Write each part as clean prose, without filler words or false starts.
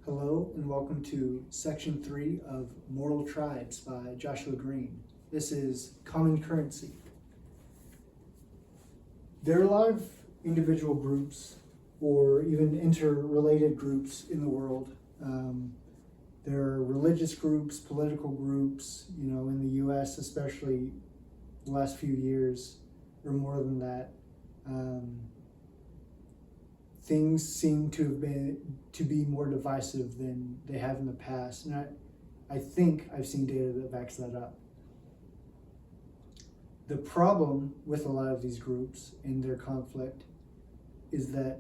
Hello and welcome to Section 3 of Moral Tribes by Joshua Greene. This is Common Currency. There are a lot of individual groups or even interrelated groups in the world. There are religious groups, political groups, in the US especially the last few years or more than that. Things seem to be more divisive than they have in the past, and I think I've seen data that backs that up. The problem with a lot of these groups and their conflict is that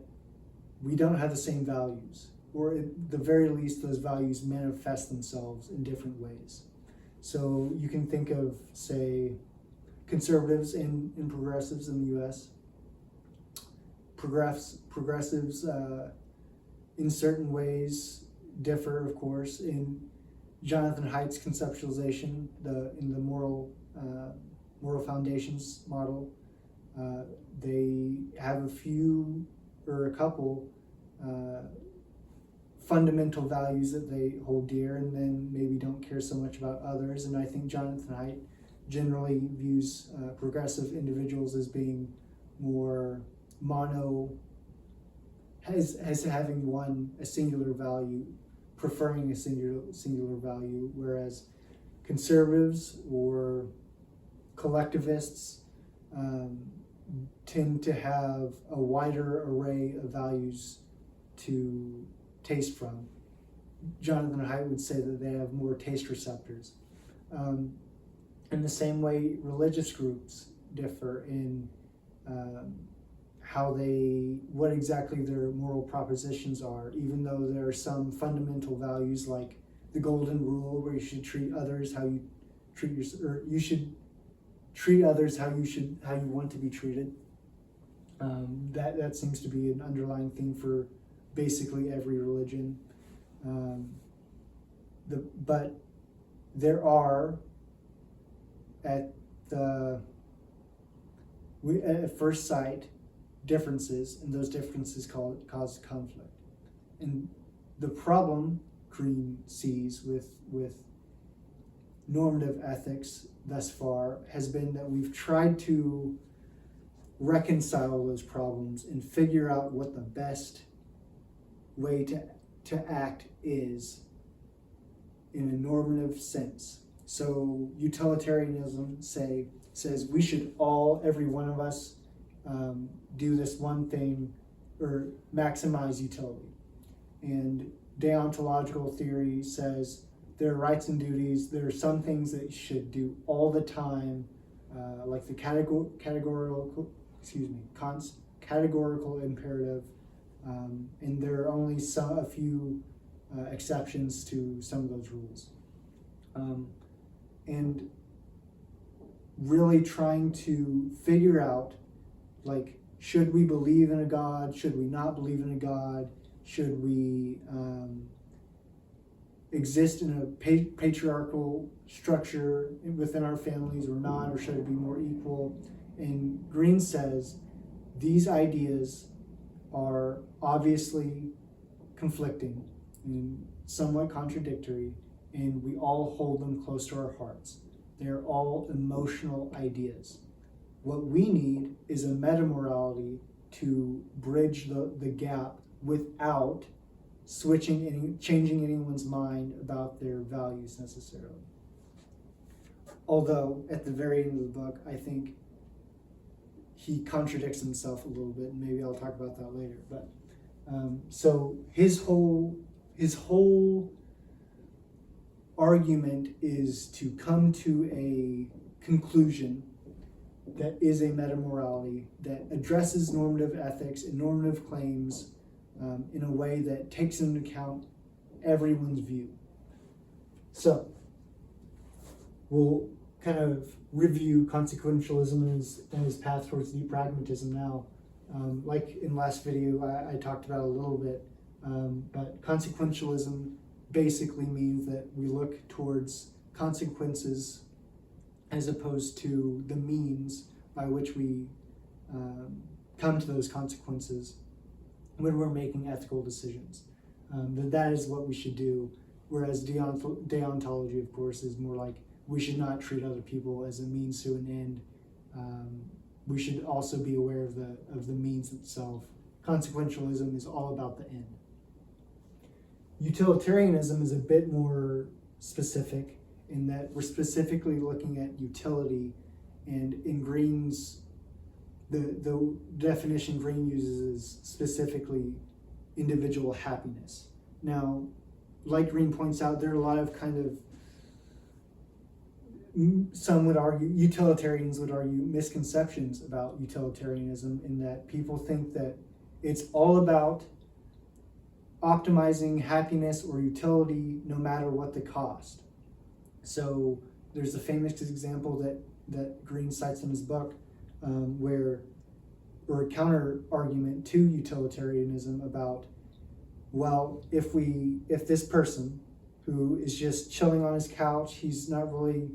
we don't have the same values, or at the very least those values manifest themselves in different ways. So you can think of, say, conservatives and progressives in the US. Progressives in certain ways differ, of course. In Jonathan Haidt's conceptualization, in the moral foundations model, they have a couple fundamental values that they hold dear, and then maybe don't care so much about others. And I think Jonathan Haidt generally views progressive individuals as being more as having a singular value, preferring a singular value, whereas conservatives or collectivists tend to have a wider array of values to taste from. Jonathan Haidt would say that they have more taste receptors. In the same way, religious groups differ in what exactly their moral propositions are, even though there are some fundamental values like the golden rule, where you should treat others how you treat yourself, or you should treat others how you want to be treated. That seems to be an underlying theme for basically every religion. But there are, at first sight, differences, and those differences cause conflict. And the problem Greene sees with normative ethics thus far has been that we've tried to reconcile those problems and figure out what the best way to act is in a normative sense. So utilitarianism says we should every one of us, do this one thing or maximize utility. And deontological theory says there are rights and duties. There are some things that you should do all the time, like the categorical imperative, and there are only a few exceptions to some of those rules. And really trying to figure out, like, should we believe in a God? Should we not believe in a God? Should we exist in a patriarchal structure within our families or not? Or should it be more equal? And Greene says these ideas are obviously conflicting and somewhat contradictory, and we all hold them close to our hearts. They're all emotional ideas. What we need is a meta-morality to bridge the gap without changing anyone's mind about their values necessarily. Although at the very end of the book, I think he contradicts himself a little bit, and maybe I'll talk about that later. But so his whole argument is to come to a conclusion that is a meta-morality that addresses normative ethics and normative claims in a way that takes into account everyone's view. So we'll kind of review consequentialism and his path towards deep pragmatism now. Like in last video, I talked about a little bit, but consequentialism basically means that we look towards consequences as opposed to the means by which we come to those consequences when we're making ethical decisions. that is what we should do. Whereas deontology, of course, is more like we should not treat other people as a means to an end. We should also be aware of the means itself. Consequentialism is all about the end. Utilitarianism is a bit more specific in that we're specifically looking at utility, and in Greene's, the definition Greene uses is specifically individual happiness. Now, like Greene points out, there are a lot of some would argue, utilitarians would argue, misconceptions about utilitarianism, in that people think that it's all about optimizing happiness or utility no matter what the cost. So there's a famous example that Greene cites in his book or a counter argument to utilitarianism about, well, if this person who is just chilling on his couch, he's not really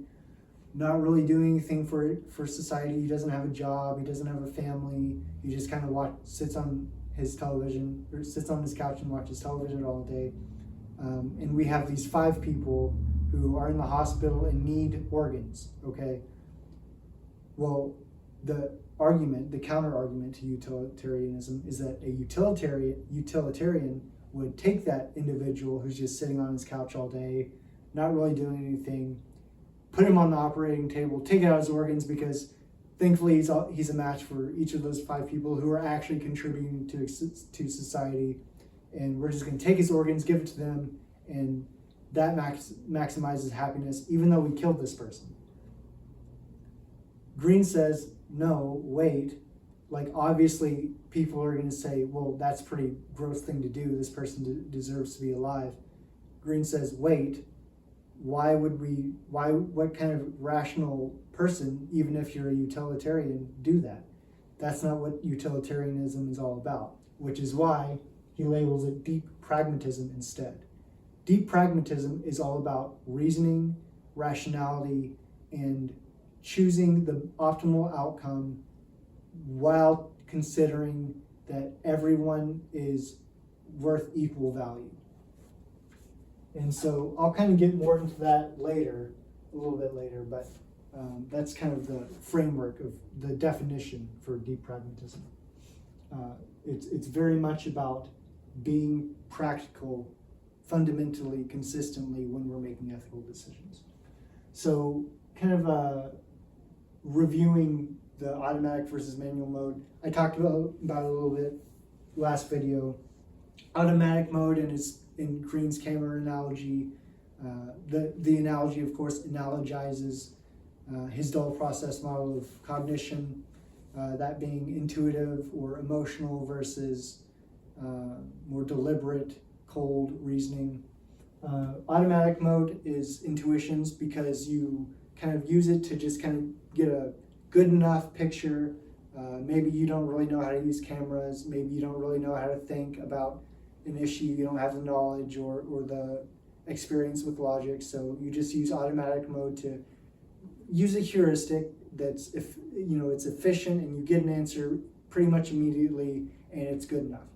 doing anything for society, he doesn't have a job, he doesn't have a family, he just kind of sits on his television, or sits on his couch and watches television all day, and we have these 5 people who are in the hospital and need organs, okay? Well, the counter argument to utilitarianism is that a utilitarian would take that individual who's just sitting on his couch all day, not really doing anything, put him on the operating table, take out his organs, because thankfully he's a match for each of those 5 people who are actually contributing to society, and we're just going to take his organs, give it to them, and that maximizes happiness, even though we killed this person. Greene says, no, wait, like obviously people are going to say, well, that's a pretty gross thing to do, this person deserves to be alive. Greene says, wait, what kind of rational person, even if you're a utilitarian, do that? That's not what utilitarianism is all about, which is why he labels it deep pragmatism instead. Deep pragmatism is all about reasoning, rationality, and choosing the optimal outcome while considering that everyone is worth equal value. And so I'll kind of get more into that later, a little bit later, but that's kind of the framework of the definition for deep pragmatism. It's very much about being practical, fundamentally, consistently when we're making ethical decisions. So kind of reviewing the automatic versus manual mode, I talked about it a little bit last video. Automatic mode, and in Greene's camera analogy, the analogy, of course, analogizes his dual process model of cognition, that being intuitive or emotional versus more deliberate, cold reasoning. Automatic mode is intuitions, because you kind of use it to just kind of get a good enough picture. Maybe you don't really know how to use cameras, maybe you don't really know how to think about an issue, you don't have the knowledge or the experience with logic, so you just use automatic mode to use a heuristic that's, if it's efficient, and you get an answer pretty much immediately, and it's good enough.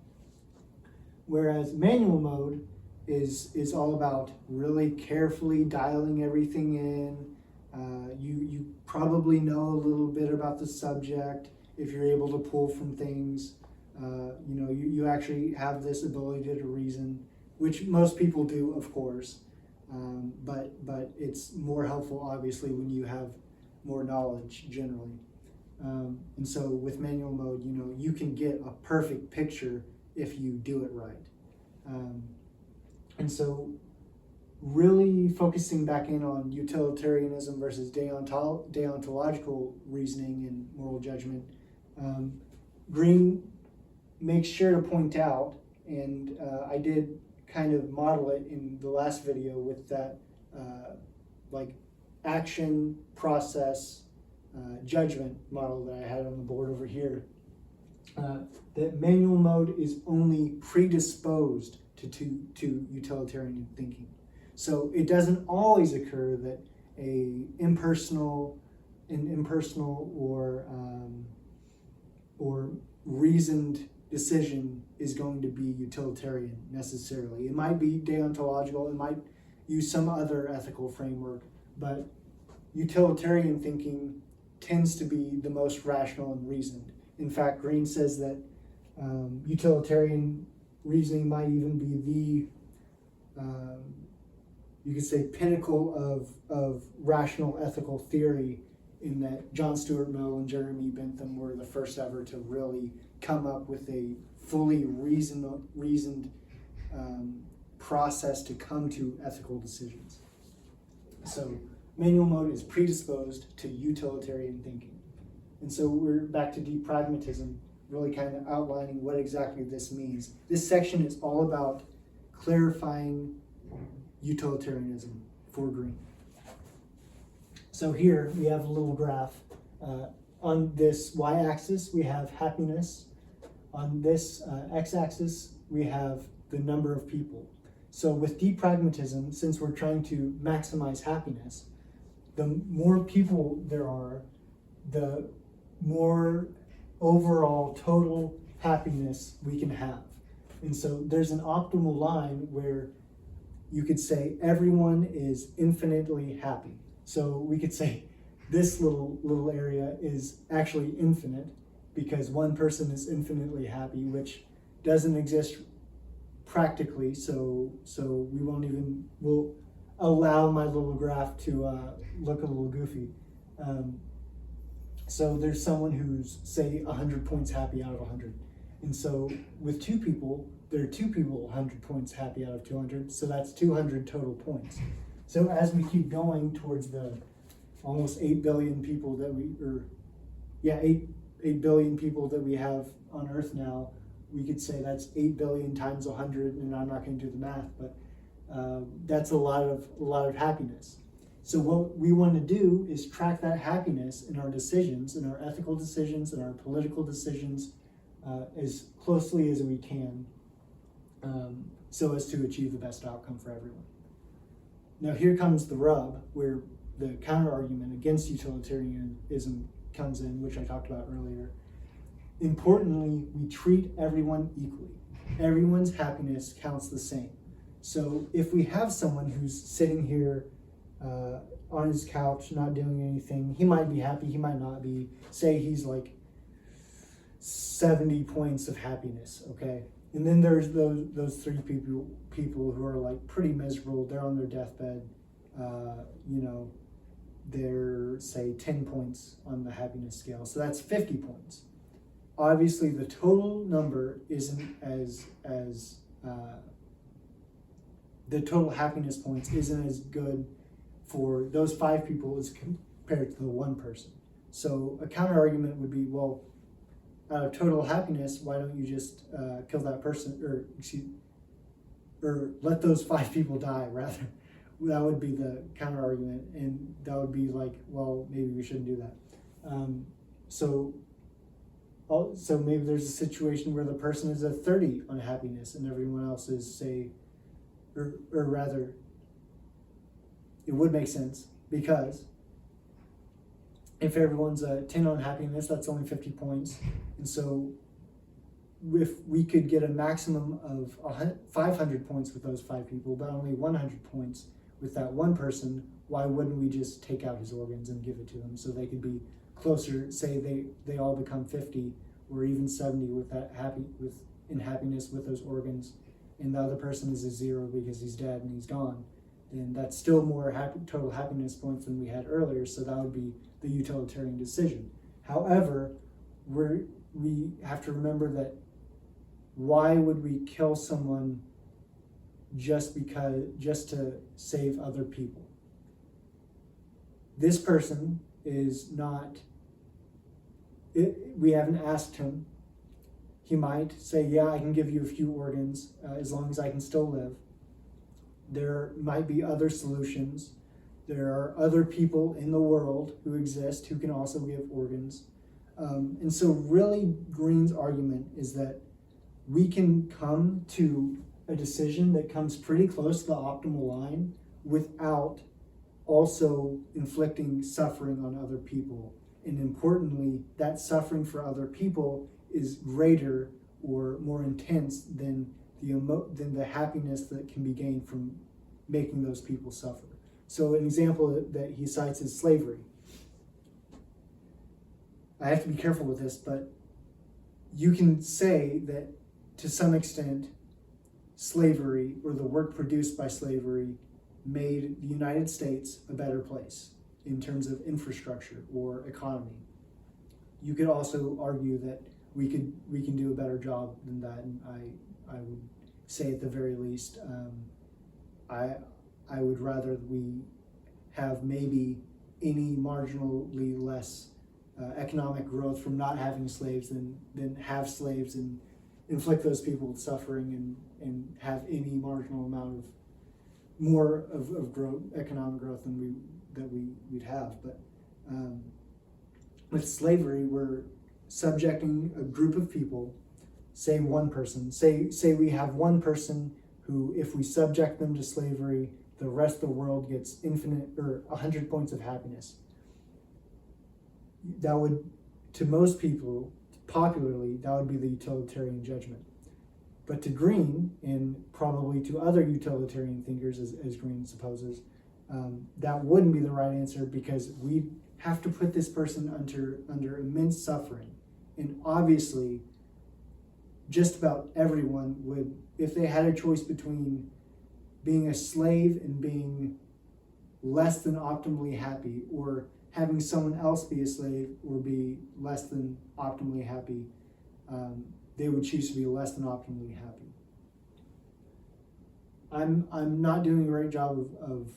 Whereas manual mode is all about really carefully dialing everything in. You probably know a little bit about the subject if you're able to pull from things. You actually have this ability to reason, which most people do, of course, but it's more helpful, obviously, when you have more knowledge generally. And so with manual mode, you can get a perfect picture if you do it right. And so really focusing back in on utilitarianism versus deontological reasoning and moral judgment, Greene makes sure to point out, and I did kind of model it in the last video with that action, process, judgment model that I had on the board over here, that manual mode is only predisposed to utilitarian thinking. So it doesn't always occur that an impersonal or reasoned decision is going to be utilitarian necessarily. It might be deontological, it might use some other ethical framework, but utilitarian thinking tends to be the most rational and reasoned. In fact, Greene says that utilitarian reasoning might even be the, you could say, pinnacle of rational ethical theory, in that John Stuart Mill and Jeremy Bentham were the first ever to really come up with a fully reasoned process to come to ethical decisions. So manual mode is predisposed to utilitarian thinking. And so we're back to Deep Pragmatism, really kind of outlining what exactly this means. This section is all about clarifying utilitarianism for Greene. So here we have a little graph. On this y-axis we have happiness. On this x-axis we have the number of people. So with Deep Pragmatism, since we're trying to maximize happiness, the more people there are, the more overall total happiness we can have. And so there's an optimal line where you could say everyone is infinitely happy. So we could say this little area is actually infinite, because one person is infinitely happy, which doesn't exist practically. So we'll allow my little graph to look a little goofy. So there's someone who's, say, 100 points happy out of 100. And so with two people, there are two people 100 points happy out of 200, so that's 200 total points. So as we keep going towards the almost 8 billion people that 8 billion people that we have on Earth now, we could say that's 8 billion times 100, and I'm not going to do the math, but that's a lot of happiness. So what we want to do is track that happiness in our decisions, in our ethical decisions, in our political decisions, as closely as we can, so as to achieve the best outcome for everyone. Now here comes the rub, where the counter-argument against utilitarianism comes in, which I talked about earlier. Importantly, we treat everyone equally. Everyone's happiness counts the same. So if we have someone who's sitting here on his couch, not doing anything, he might be happy, he might not be. Say he's like 70 points of happiness, okay? And then there's those three people who are like pretty miserable. They're on their deathbed. They're, say, 10 points on the happiness scale. So that's 50 points. Obviously, the total number isn't the total happiness points isn't as good for those 5 people as compared to the one person. So a counter argument would be, well, out of total happiness, why don't you just kill that person, or let those 5 people die, rather. That would be the counter argument, and that would be like, well, maybe we shouldn't do that. So maybe there's a situation where the person is at 30 on happiness and everyone else is, say, or rather, it would make sense, because if everyone's a 10 on happiness, that's only 50 points. And so if we could get a maximum of 500 points with those 5 people, but only 100 points with that one person, why wouldn't we just take out his organs and give it to them so they could be closer? Say they all become 50 or even 70 with that in happiness with those organs, and the other person is a 0 because he's dead and he's gone. Then that's still more total happiness points than we had earlier, so that would be the utilitarian decision. However, we have to remember that why would we kill someone just to save other people? This person is not, we haven't asked him. He might say, yeah, I can give you a few organs as long as I can still live. There might be other solutions. There are other people in the world who exist who can also give organs. And so really Greene's argument is that we can come to a decision that comes pretty close to the optimal line without also inflicting suffering on other people. And importantly, that suffering for other people is greater or more intense than than the happiness that can be gained from making those people suffer. So an example that he cites is slavery. I have to be careful with this, but you can say that to some extent slavery, or the work produced by slavery, made the United States a better place in terms of infrastructure or economy. You could also argue that we can do a better job than that, and I would say at the very least, I would rather we have maybe any marginally less economic growth from not having slaves than have slaves and inflict those people with suffering and have any marginal amount of more of growth, economic growth than we'd have. But with slavery, we're subjecting a group of people, say one person, say we have one person who, if we subject them to slavery, the rest of the world gets infinite or 100 points of happiness. That would, to most people, popularly, that would be the utilitarian judgment. But to Greene, and probably to other utilitarian thinkers, as Greene supposes, that wouldn't be the right answer, because we have to put this person under immense suffering. And obviously, just about everyone would, if they had a choice between being a slave and being less than optimally happy, or having someone else be a slave or be less than optimally happy, they would choose to be less than optimally happy. I'm not doing a great job of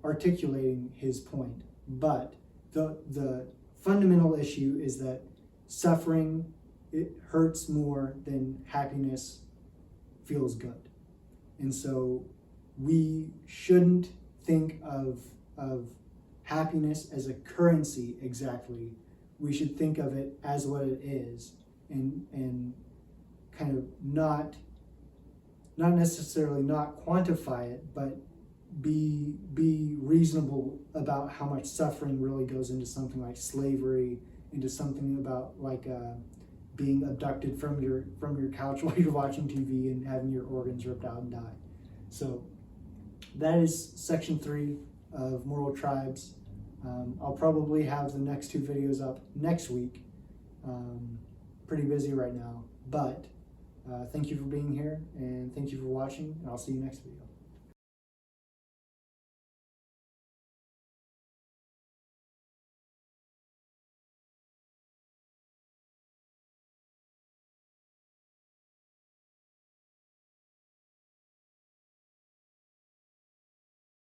articulating his point, but the fundamental issue is that suffering, it hurts more than happiness feels good. And so we shouldn't think of happiness as a currency exactly. We should think of it as what it is, and kind of not necessarily not quantify it, but be reasonable about how much suffering really goes into something like slavery, into something about like being abducted from your couch while you're watching TV and having your organs ripped out and die. So that is section 3 of Moral Tribes. I'll probably have the next 2 videos up next week. Pretty busy right now, but thank you for being here, and thank you for watching, and I'll see you next video.